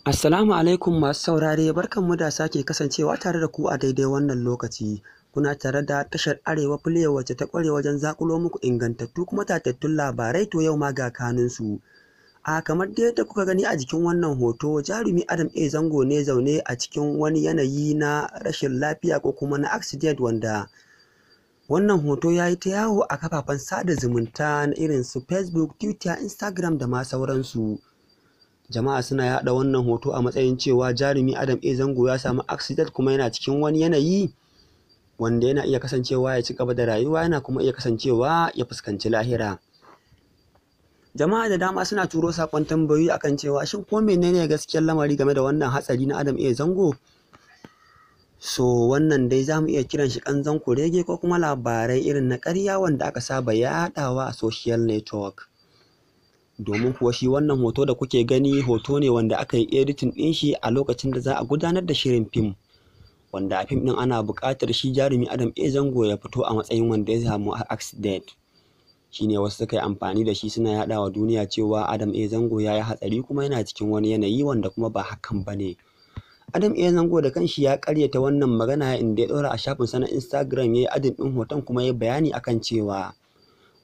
Assalamu alaikum masu saurare, barkanmu da sake kasancewa tare da ku a daidai wannan lokaci. Kuna tare da tashar Arewa Play wacce ta ƙware wajen zaƙulo muku ingantattu kuma tatattun labarai, to yau ma ga kanunsu. Kamar dai yadda kuka gani a jikin wannan hoto, jarumi Adam A Zango ne zaune a cikin wani yanayi na rashin lafiya ko kuma na accident, wanda wannan hoto ya yi ta yawo a kafafen sada zumunta na irin su Facebook, Twitter, Instagram da ma sauransu. Jama'a suna yaɗa wannan hoto a matsayin cewa jarumi Adam A Zango ya samu accident kuma yana cikin wani yanayi wanda yana iya kasancewa ya ci gaba da rayuwa, yana kuma iya kasancewa ya fuskanci lahira. Jama'a da dama suna turo saƙon tambayoyi akan cewa shin ko menene gaskiyar lamari game da wannan hatsari na Adam A Zango? So wannan dai za mu iya kiran shi ƙanzon kurege ko kuma labarai irin na ƙarya wanda aka saba yaɗawa a social network. Domin kuwa shi wannan hoto da kuke gani hoto ne wanda aka yi editing ɗin shi a lokacin da za a gudanar da shirin fim, wanda a fim ɗin ana buƙatar shi jarumi Adam A Zango ya fito a matsayin wanda ya samu accident. Shi ne wasu suka yi amfani da shi suna yaɗa wa duniya cewa Adam A Zango ya yi hatsari kuma yana cikin wani yanayi wanda kuma ba hakan ba ne. Adam A Zango da kanshi ya ƙaryata wannan magana inda ya ɗora a shafinsa na Instagram, ya yi adin ɗin hoton kuma ya yi bayani akan cewa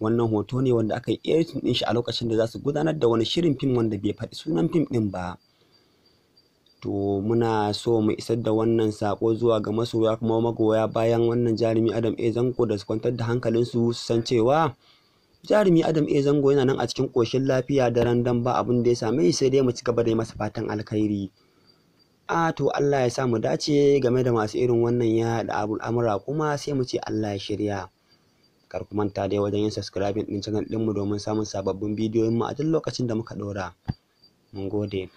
wannan hoto ne wanda aka yi editing ɗin shi a lokacin da za su gudanar da wani shirin fim wanda bai faɗi sunan fim ɗin ba. To muna so mu isar da wannan saƙo zuwa ga masoya kuma magoya bayan wannan jarumi Adam A Zango da su kwantar da hankalinsu, su san cewa jarumi Adam A Zango yana nan a cikin ƙoshin lafiya da randan, ba abin da ya same shi, sai dai mu ci gaba da yi masa fatan alkhairi. To Allah ya sa mu dace game da masu irin wannan yaɗa al'amura, kuma sai mu ce Allah ya shirya. Kar ku manta dai wajen yin subscribing ɗin channel ɗinmu domin samun sababbin bidiyoyin mu a duk lokacin da muka ɗora. Mun gode.